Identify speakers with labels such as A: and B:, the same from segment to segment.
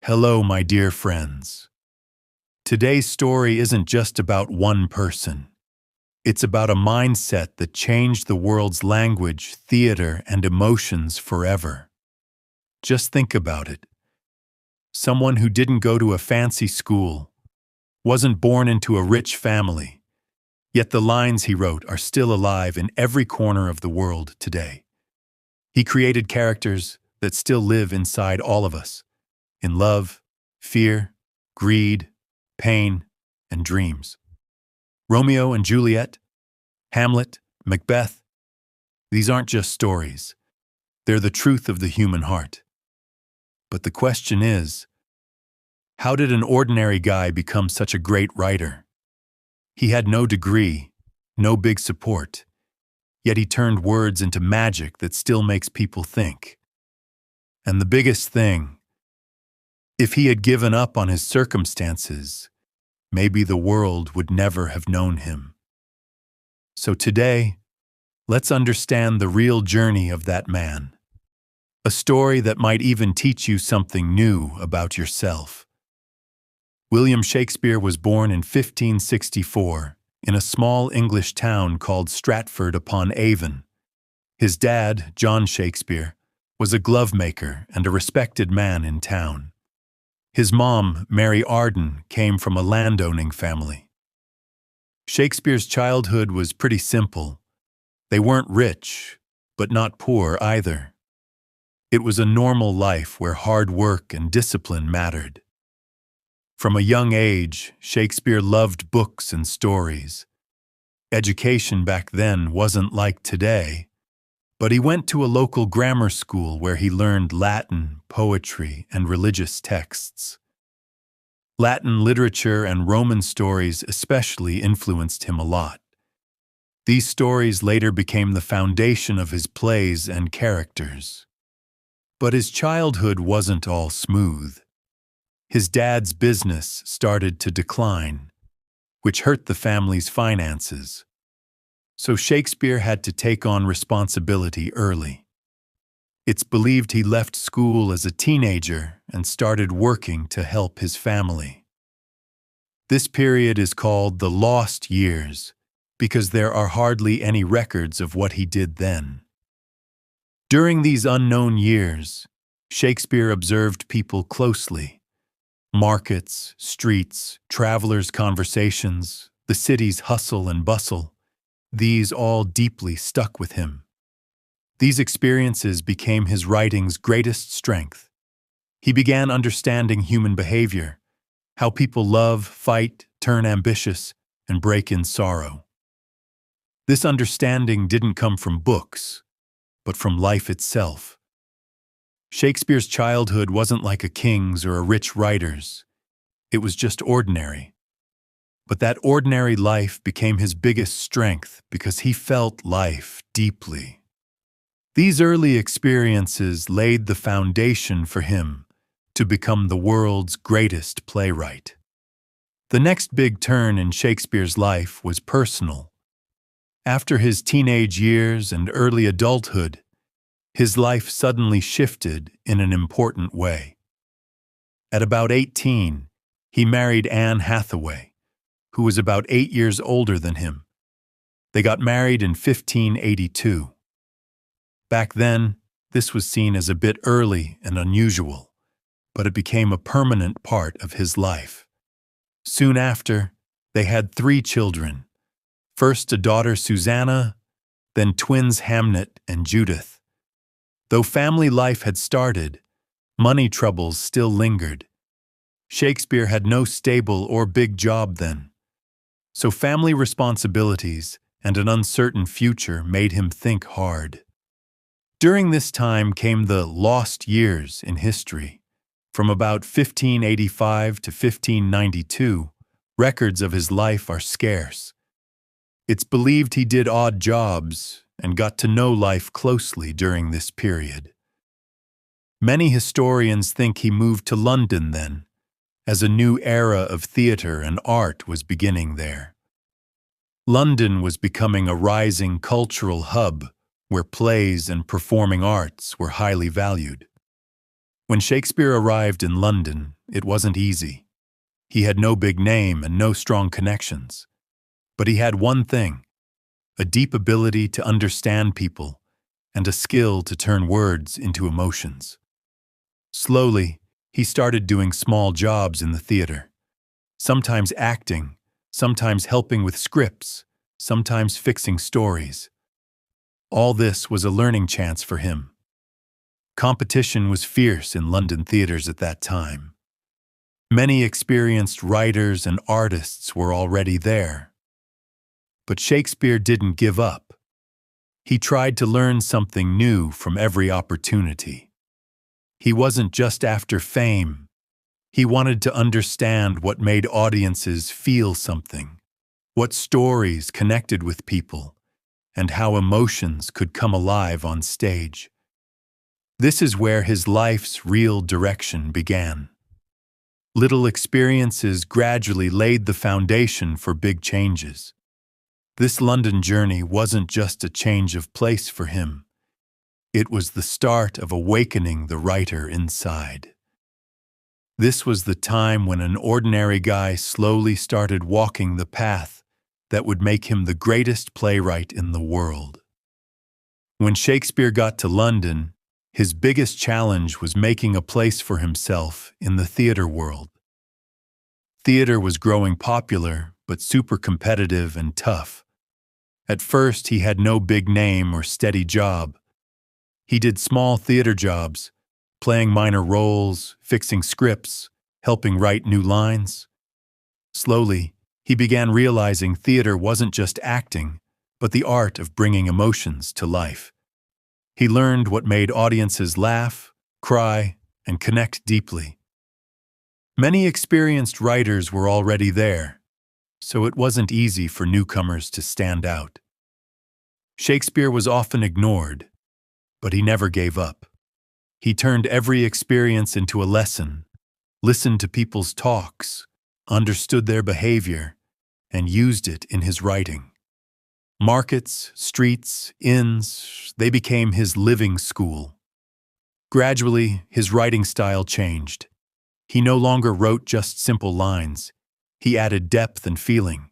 A: Hello, my dear friends. Today's story isn't just about one person. It's about a mindset that changed the world's language, theater, and emotions forever. Just think about it. Someone who didn't go to a fancy school, wasn't born into a rich family, yet the lines he wrote are still alive in every corner of the world today. He created characters that still live inside all of us, in love, fear, greed, pain, and dreams. Romeo and Juliet, Hamlet, Macbeth, these aren't just stories. They're the truth of the human heart. But the question is, how did an ordinary guy become such a great writer? He had no degree, no big support, yet he turned words into magic that still makes people think. And the biggest thing, if he had given up on his circumstances, maybe the world would never have known him. So today, let's understand the real journey of that man. A story that might even teach you something new about yourself. William Shakespeare was born in 1564 in a small English town called Stratford-upon-Avon. His dad, John Shakespeare, was a glove maker and a respected man in town. His mom, Mary Arden, came from a landowning family. Shakespeare's childhood was pretty simple. They weren't rich, but not poor either. It was a normal life where hard work and discipline mattered. From a young age, Shakespeare loved books and stories. Education back then wasn't like today, but he went to a local grammar school where he learned Latin, poetry, and religious texts. Latin literature and Roman stories especially influenced him a lot. These stories later became the foundation of his plays and characters. But his childhood wasn't all smooth. His dad's business started to decline, which hurt the family's finances. So Shakespeare had to take on responsibility early. It's believed he left school as a teenager and started working to help his family. This period is called the lost years because there are hardly any records of what he did then. During these unknown years, Shakespeare observed people closely. Markets, streets, travelers' conversations, the city's hustle and bustle, these all deeply stuck with him. These experiences became his writing's greatest strength. He began understanding human behavior, how people love, fight, turn ambitious, and break in sorrow. This understanding didn't come from books, but from life itself. Shakespeare's childhood wasn't like a king's or a rich writer's. It was just ordinary. But that ordinary life became his biggest strength because he felt life deeply. These early experiences laid the foundation for him to become the world's greatest playwright. The next big turn in Shakespeare's life was personal. After his teenage years and early adulthood, his life suddenly shifted in an important way. At about 18, he married Anne Hathaway, who was about 8 years older than him. They got married in 1582. Back then, this was seen as a bit early and unusual, but it became a permanent part of his life. Soon after, they had 3 children, first a daughter Susanna, then twins Hamlet and Judith. Though family life had started, money troubles still lingered. Shakespeare had no stable or big job then, so family responsibilities and an uncertain future made him think hard. During this time came the lost years in history. From about 1585 to 1592, records of his life are scarce. It's believed he did odd jobs and got to know life closely during this period. Many historians think he moved to London then, as a new era of theater and art was beginning there. London was becoming a rising cultural hub where plays and performing arts were highly valued. When Shakespeare arrived in London, it wasn't easy. He had no big name and no strong connections. But he had one thing: a deep ability to understand people and a skill to turn words into emotions. Slowly, he started doing small jobs in the theater, sometimes acting, sometimes helping with scripts, sometimes fixing stories. All this was a learning chance for him. Competition was fierce in London theaters at that time. Many experienced writers and artists were already there. But Shakespeare didn't give up. He tried to learn something new from every opportunity. He wasn't just after fame. He wanted to understand what made audiences feel something, what stories connected with people, and how emotions could come alive on stage. This is where his life's real direction began. Little experiences gradually laid the foundation for big changes. This London journey wasn't just a change of place for him. It was the start of awakening the writer inside. This was the time when an ordinary guy slowly started walking the path that would make him the greatest playwright in the world. When Shakespeare got to London, his biggest challenge was making a place for himself in the theater world. Theater was growing popular, but super competitive and tough. At first, he had no big name or steady job. He did small theater jobs, playing minor roles, fixing scripts, helping write new lines. Slowly, he began realizing theater wasn't just acting, but the art of bringing emotions to life. He learned what made audiences laugh, cry, and connect deeply. Many experienced writers were already there, so it wasn't easy for newcomers to stand out. Shakespeare was often ignored, but he never gave up. He turned every experience into a lesson, listened to people's talks, understood their behavior, and used it in his writing. Markets, streets, inns, they became his living school. Gradually, his writing style changed. He no longer wrote just simple lines. He added depth and feeling.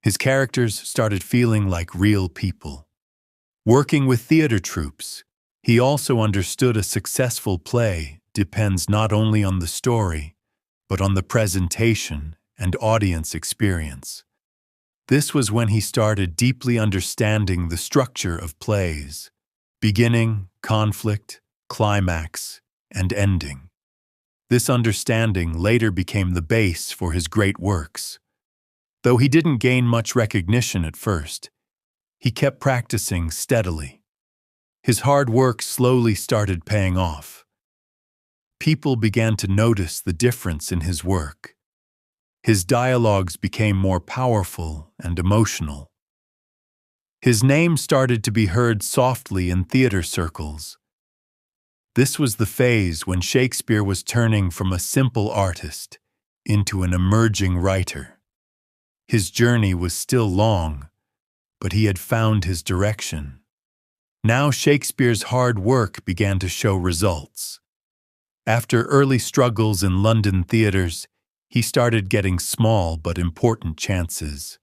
A: His characters started feeling like real people. Working with theater troupes, he also understood a successful play depends not only on the story, but on the presentation and audience experience. This was when he started deeply understanding the structure of plays: beginning, conflict, climax, and ending. This understanding later became the base for his great works. Though he didn't gain much recognition at first, he kept practicing steadily. His hard work slowly started paying off. People began to notice the difference in his work. His dialogues became more powerful and emotional. His name started to be heard softly in theater circles. This was the phase when Shakespeare was turning from a simple artist into an emerging writer. His journey was still long, but he had found his direction. Now Shakespeare's hard work began to show results. After early struggles in London theaters, he started getting small but important chances.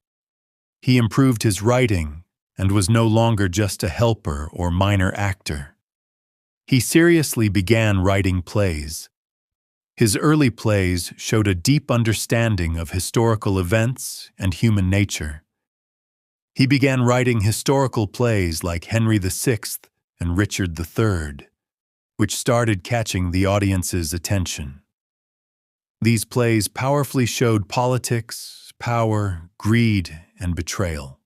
A: He improved his writing and was no longer just a helper or minor actor. He seriously began writing plays. His early plays showed a deep understanding of historical events and human nature. He began writing historical plays like Henry VI and Richard III, which started catching the audience's attention. These plays powerfully showed politics, power, greed, and betrayal.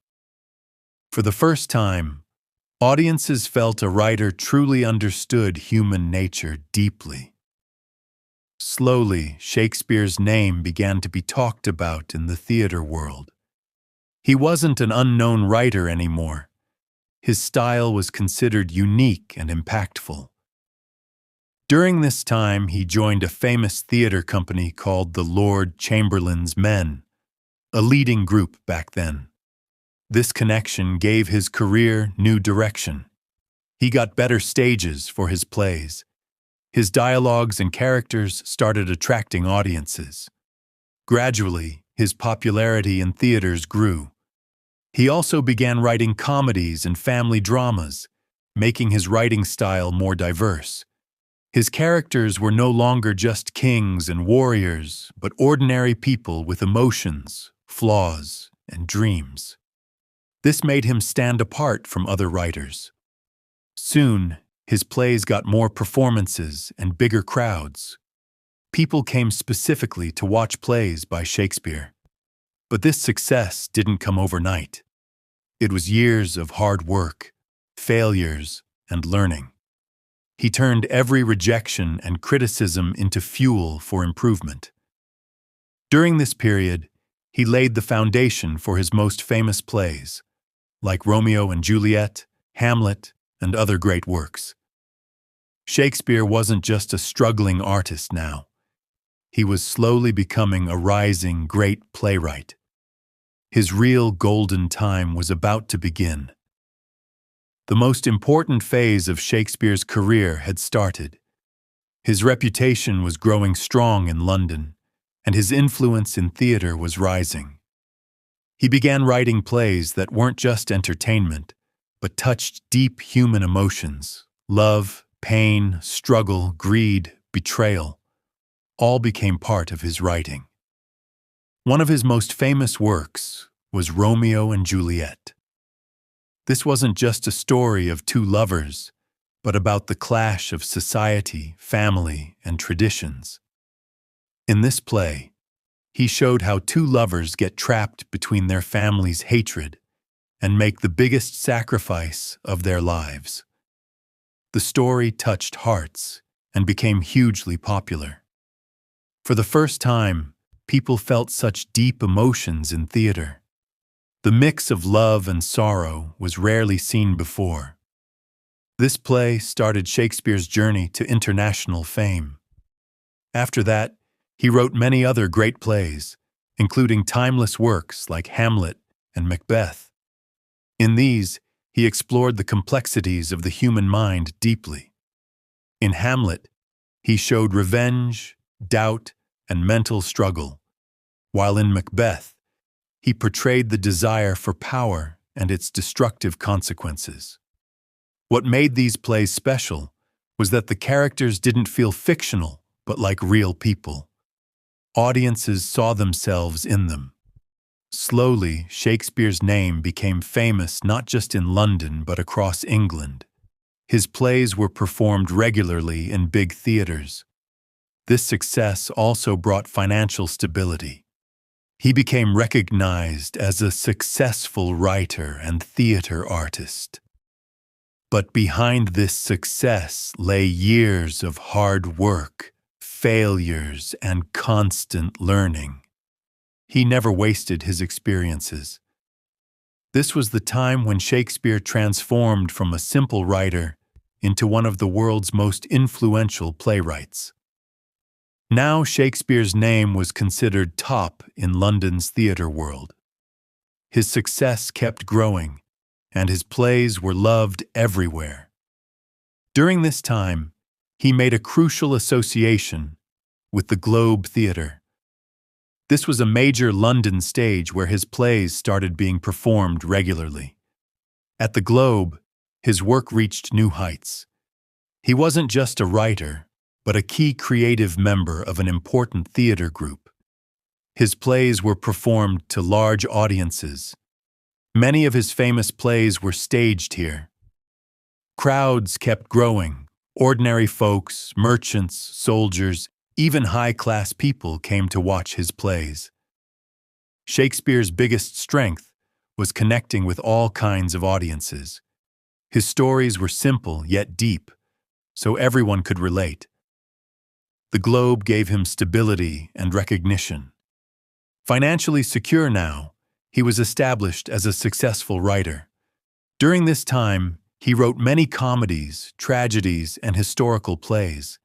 A: For the first time, audiences felt a writer truly understood human nature deeply. Slowly, Shakespeare's name began to be talked about in the theater world. He wasn't an unknown writer anymore. His style was considered unique and impactful. During this time, he joined a famous theater company called the Lord Chamberlain's Men, a leading group back then. This connection gave his career new direction. He got better stages for his plays. His dialogues and characters started attracting audiences. Gradually, his popularity in theaters grew. He also began writing comedies and family dramas, making his writing style more diverse. His characters were no longer just kings and warriors, but ordinary people with emotions, flaws, and dreams. This made him stand apart from other writers. Soon, his plays got more performances and bigger crowds. People came specifically to watch plays by Shakespeare. But this success didn't come overnight. It was years of hard work, failures, and learning. He turned every rejection and criticism into fuel for improvement. During this period, he laid the foundation for his most famous plays, like Romeo and Juliet, Hamlet, and other great works. Shakespeare wasn't just a struggling artist now. He was slowly becoming a rising, great playwright. His real golden time was about to begin. The most important phase of Shakespeare's career had started. His reputation was growing strong in London, and his influence in theater was rising. He began writing plays that weren't just entertainment, but touched deep human emotions: love, pain, struggle, greed, betrayal. All became part of his writing. One of his most famous works was Romeo and Juliet. This wasn't just a story of two lovers, but about the clash of society, family, and traditions. In this play, he showed how two lovers get trapped between their family's hatred and make the biggest sacrifice of their lives. The story touched hearts and became hugely popular. For the first time, people felt such deep emotions in theater. The mix of love and sorrow was rarely seen before. This play started Shakespeare's journey to international fame. After that, he wrote many other great plays, including timeless works like Hamlet and Macbeth. In these, he explored the complexities of the human mind deeply. In Hamlet, he showed revenge, doubt, and mental struggle, while in Macbeth, he portrayed the desire for power and its destructive consequences. What made these plays special was that the characters didn't feel fictional, but like real people. Audiences saw themselves in them. Slowly, Shakespeare's name became famous not just in London but across England. His plays were performed regularly in big theaters. This success also brought financial stability. He became recognized as a successful writer and theater artist. But behind this success lay years of hard work, failures, and constant learning. He never wasted his experiences. This was the time when Shakespeare transformed from a simple writer into one of the world's most influential playwrights. Now Shakespeare's name was considered top in London's theatre world. His success kept growing, and his plays were loved everywhere. During this time, he made a crucial association with the Globe Theatre. This was a major London stage where his plays started being performed regularly. At the Globe, his work reached new heights. He wasn't just a writer, but a key creative member of an important theater group. His plays were performed to large audiences. Many of his famous plays were staged here. Crowds kept growing. Ordinary folks, merchants, soldiers, even high-class people came to watch his plays. Shakespeare's biggest strength was connecting with all kinds of audiences. His stories were simple yet deep, so everyone could relate. The Globe gave him stability and recognition. Financially secure now, he was established as a successful writer. During this time, he wrote many comedies, tragedies, and historical plays.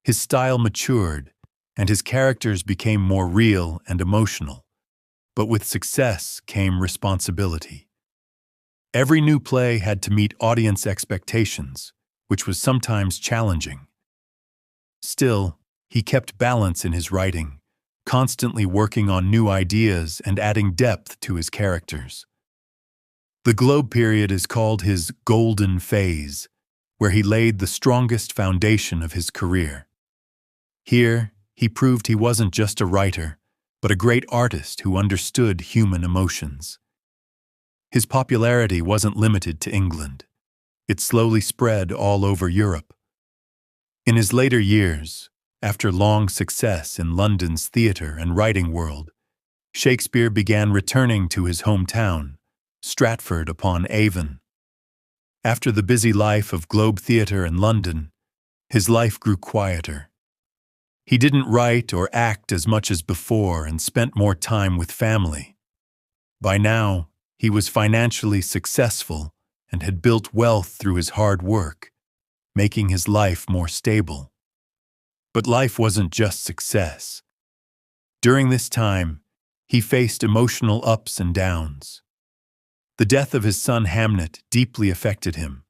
A: His style matured, and his characters became more real and emotional. But with success came responsibility. Every new play had to meet audience expectations, which was sometimes challenging. Still, he kept balance in his writing, constantly working on new ideas and adding depth to his characters. The Globe period is called his golden phase, where he laid the strongest foundation of his career. Here, he proved he wasn't just a writer, but a great artist who understood human emotions. His popularity wasn't limited to England. It slowly spread all over Europe. In his later years, after long success in London's theatre and writing world, Shakespeare began returning to his hometown, Stratford-upon-Avon. After the busy life of Globe Theatre in London, his life grew quieter. He didn't write or act as much as before and spent more time with family. By now, he was financially successful and had built wealth through his hard work, making his life more stable. But life wasn't just success. During this time, he faced emotional ups and downs. The death of his son Hamlet deeply affected him.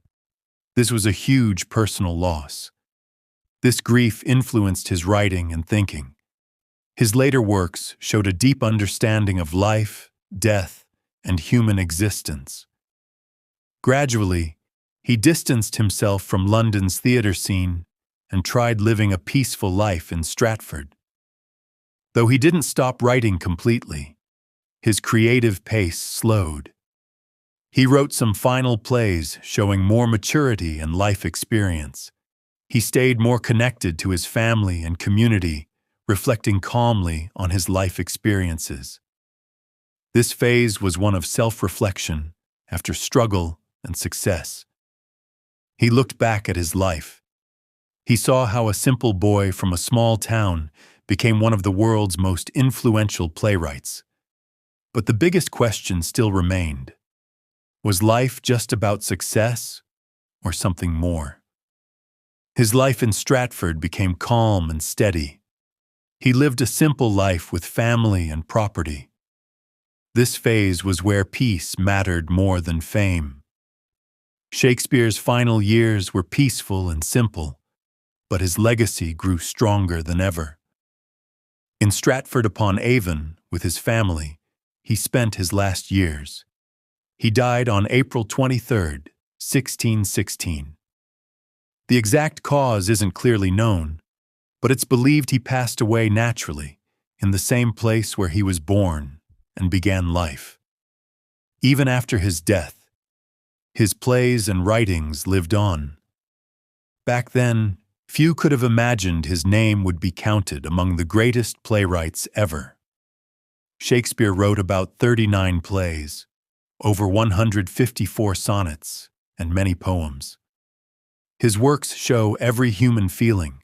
A: This was a huge personal loss. This grief influenced his writing and thinking. His later works showed a deep understanding of life, death, and human existence. Gradually, he distanced himself from London's theatre scene and tried living a peaceful life in Stratford. Though he didn't stop writing completely, his creative pace slowed. He wrote some final plays showing more maturity and life experience. He stayed more connected to his family and community, reflecting calmly on his life experiences. This phase was one of self-reflection after struggle and success. He looked back at his life. He saw how a simple boy from a small town became one of the world's most influential playwrights. But the biggest question still remained. Was life just about success or something more? His life in Stratford became calm and steady. He lived a simple life with family and property. This phase was where peace mattered more than fame. Shakespeare's final years were peaceful and simple, but his legacy grew stronger than ever. In Stratford-upon-Avon, with his family, he spent his last years. He died on April 23, 1616. The exact cause isn't clearly known, but it's believed he passed away naturally, in the same place where he was born and began life. Even after his death, his plays and writings lived on. Back then, few could have imagined his name would be counted among the greatest playwrights ever. Shakespeare wrote about 39 plays, over 154 sonnets, and many poems. His works show every human feeling: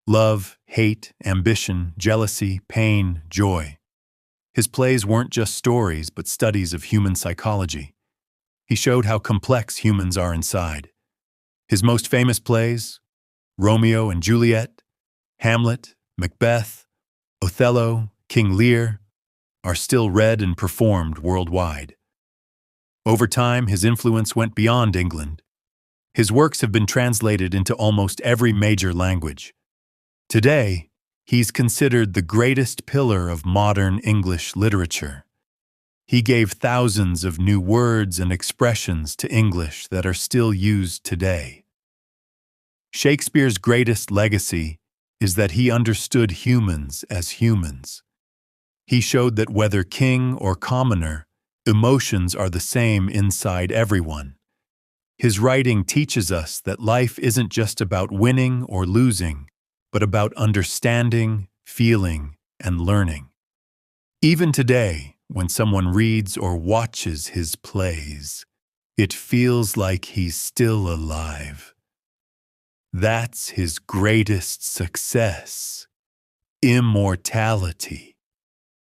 A: love, hate, ambition, jealousy, pain, joy. His plays weren't just stories, but studies of human psychology. He showed how complex humans are inside. His most famous plays, Romeo and Juliet, Hamlet, Macbeth, Othello, King Lear, are still read and performed worldwide. Over time, his influence went beyond England. His works have been translated into almost every major language. Today, he's considered the greatest pillar of modern English literature. He gave thousands of new words and expressions to English that are still used today. Shakespeare's greatest legacy is that he understood humans as humans. He showed that whether king or commoner, emotions are the same inside everyone. His writing teaches us that life isn't just about winning or losing, but about understanding, feeling, and learning. Even today, when someone reads or watches his plays, it feels like he's still alive. That's his greatest success: immortality.